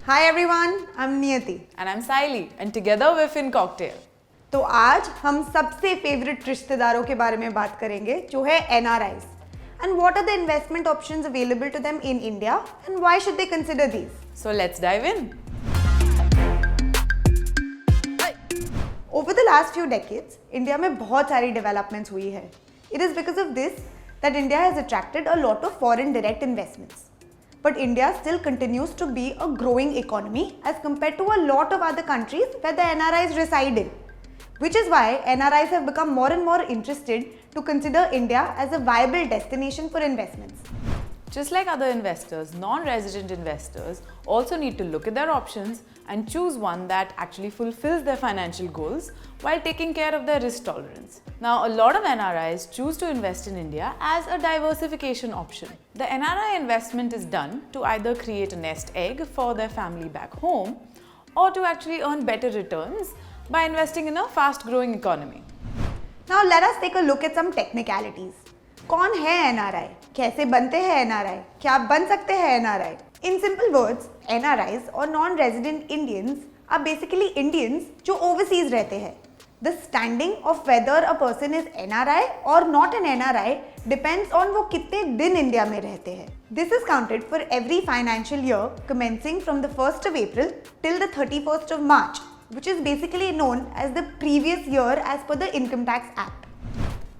Hi everyone, I'm Niyati. And I'm Saili, and together we're Fincocktail. तो आज हम सबसे फेवरेट रिश्तेदारों के बारे में बात करेंगे जो है NRIs. And what are the investment options available to them in India and why should they consider these? So let's dive in. Over the last few decades, India में बहुत सारी developments हुई है. It is because of this that India has attracted a lot of foreign direct investments. But India still continues to be a growing economy as compared to a lot of other countries where the NRIs reside in. Which is why NRIs have become more and more interested to consider India as a viable destination for investments. Just like other investors, non-resident investors also need to look at their options and choose one that actually fulfills their financial goals while taking care of their risk tolerance. Now, a lot of NRIs choose to invest in India as a diversification option. The NRI investment is done to either create a nest egg for their family back home or to actually earn better returns by investing in a fast-growing economy. Now let us take a look at some technicalities. कौन है NRI? कैसे बनते हैं NRI? क्या बन सकते हैं NRI? In simple words, NRIs or non-resident Indians are basically Indians जो overseas रहते हैं. The standing of whether a person is NRI or not an NRI depends on वो कितने दिन इंडिया में रहते हैं. This is counted for every financial year commencing from the 1st of April till the 31st of March, which is basically known as the previous year as per the Income Tax Act.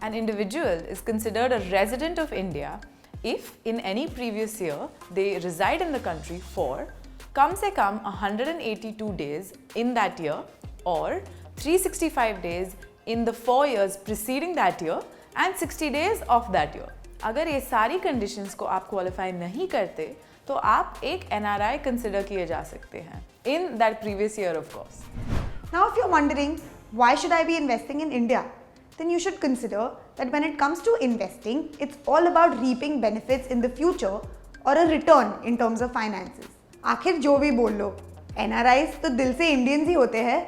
An individual is considered a resident of India if in any previous year they reside in the country for kam se kam 182 days in that year or 365 days in the 4 years preceding that year and 60 days of that year. अगर ये सारी conditions को आप qualify नहीं करते तो आप एक NRI consider किए जा सकते हैं in that previous year of course. Now if you're wondering why should I be investing in India? Then you should consider that when it comes to investing, it's all about reaping benefits in the future or a return in terms of finances. आखिर जो भी बोल लो, NRIs तो दिल से Indians ही होते हैं.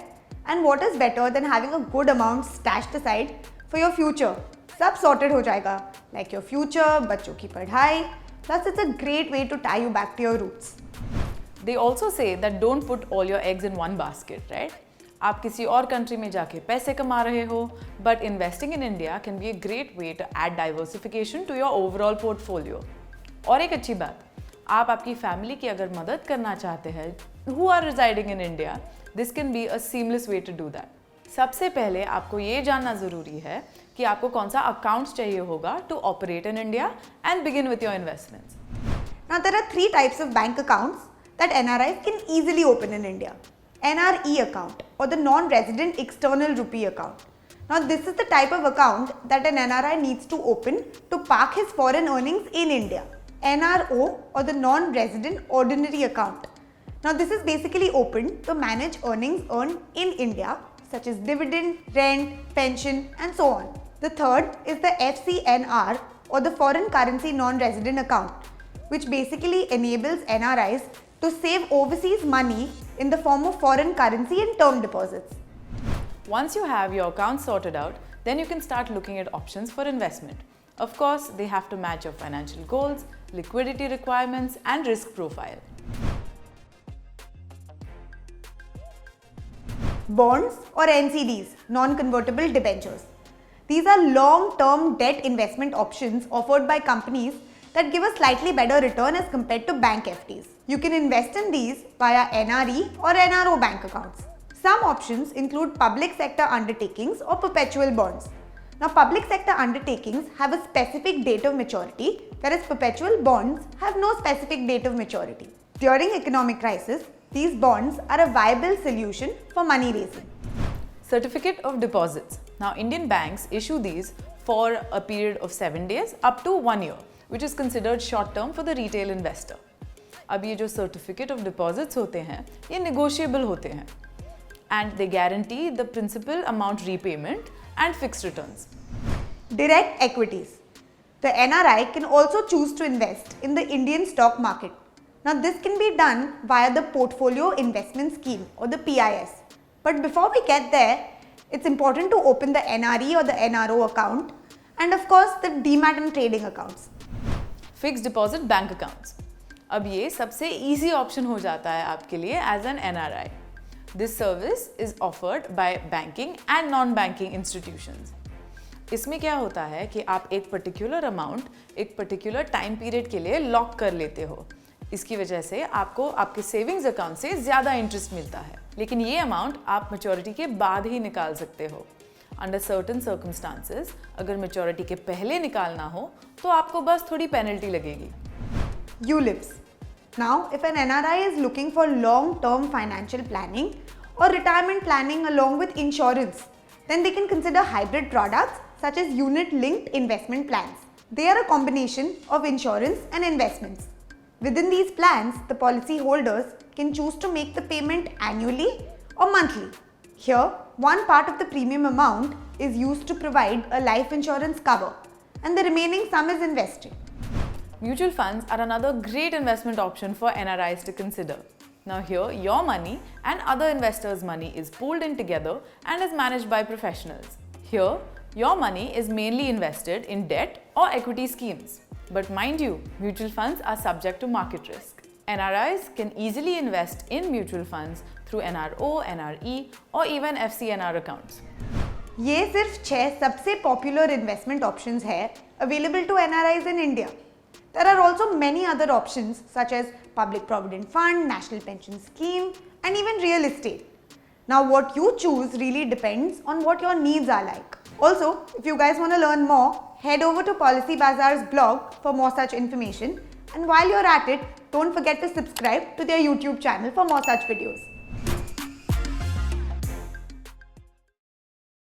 And what is better than having a good amount stashed aside for your future? सब sorted हो जाएगा, like your future, बच्चों की पढ़ाई. Plus, it's a great way to tie you back to your roots. They also say that don't put all your eggs in one basket, right? आप किसी और country में जाके पैसे कमा रहे हो, but investing in India can be a great way to add diversification to your overall portfolio. और एक अच्छी बात, आप आपकी फैमिली की अगर मदद करना चाहते हैं, who are residing in India, this can be a seamless way to do that. सबसे पहले आपको ये जानना ज़रूरी है कि आपको कौन सा अकाउंट्स चाहिए होगा to operate in India and begin with your investments. Now there are 3 types of bank accounts that NRIs can easily open in India. NRE account or the non-resident external rupee account. Now this is the type of account that an NRI needs to open to park his foreign earnings in India. NRO or the non-resident ordinary account. Now this is basically opened to manage earnings earned in India such as dividend, rent, pension and so on. The third is the FCNR or the foreign currency non-resident account, which basically enables NRIs to save overseas money in the form of foreign currency and term deposits. Once you have your account sorted out, then you can start looking at options for investment. Of course, they have to match your financial goals, liquidity requirements, and risk profile. Bonds or NCDs, non-convertible debentures. These are long-term debt investment options offered by companies that give a slightly better return as compared to bank FDs. You can invest in these via NRE or NRO bank accounts. Some options include public sector undertakings or perpetual bonds. Now, public sector undertakings have a specific date of maturity, whereas perpetual bonds have no specific date of maturity. During economic crisis, these bonds are a viable solution for money raising. Certificate of deposits. Now, Indian banks issue these for a period of 7 days up to 1 year, which is considered short term for the retail investor. अब ये जो certificate of deposits होते हैं, ये negotiable होते हैं, and they guarantee the principal amount repayment and fixed returns. Direct equities. The NRI can also choose to invest in the Indian stock market. Now this can be done via the Portfolio Investment Scheme or the PIS. But before we get there, it's important to open the NRE or the NRO account and of course the demat and trading accounts. Fixed deposit bank accounts. अब ये सबसे easy option हो जाता है आपके लिए as an NRI. This service is offered by banking and non-banking institutions. इसमें क्या होता है कि आप एक पर्टिकुलर अमाउंट एक पर्टिकुलर टाइम पीरियड के लिए लॉक कर लेते हो. इसकी वजह से आपको आपके सेविंग्स अकाउंट से ज़्यादा इंटरेस्ट मिलता है, लेकिन ये अमाउंट आप मैच्योरिटी के बाद ही निकाल सकते हो. अंडर सर्टेन सर्कमस्टांसेस अगर मैच्योरिटी के पहले निकालना हो तो आपको बस थोड़ी पेनल्टी लगेगी. ULIPs. Now, if an NRI is looking for long-term financial planning or retirement planning along with insurance, then they can consider hybrid products such as unit-linked investment plans. They are a combination of insurance and investments. Within these plans, the policy holders can choose to make the payment annually or monthly. Here, one part of the premium amount is used to provide a life insurance cover and the remaining sum is invested. Mutual funds are another great investment option for NRIs to consider. Now here, your money and other investors' money is pooled in together and is managed by professionals. Here, your money is mainly invested in debt or equity schemes. But mind you, mutual funds are subject to market risk. NRIs can easily invest in mutual funds through NRO, NRE or even FCNR accounts. ये सिर्फ 6 सबसे popular investment options है available to NRIs in India. There are also many other options such as Public Provident Fund, National Pension Scheme and even real estate. Now what you choose really depends on what your needs are like. Also, if you guys want to learn more, head over to Policybazaar's blog for more such information. And while you're at it, don't forget to subscribe to their YouTube channel for more such videos.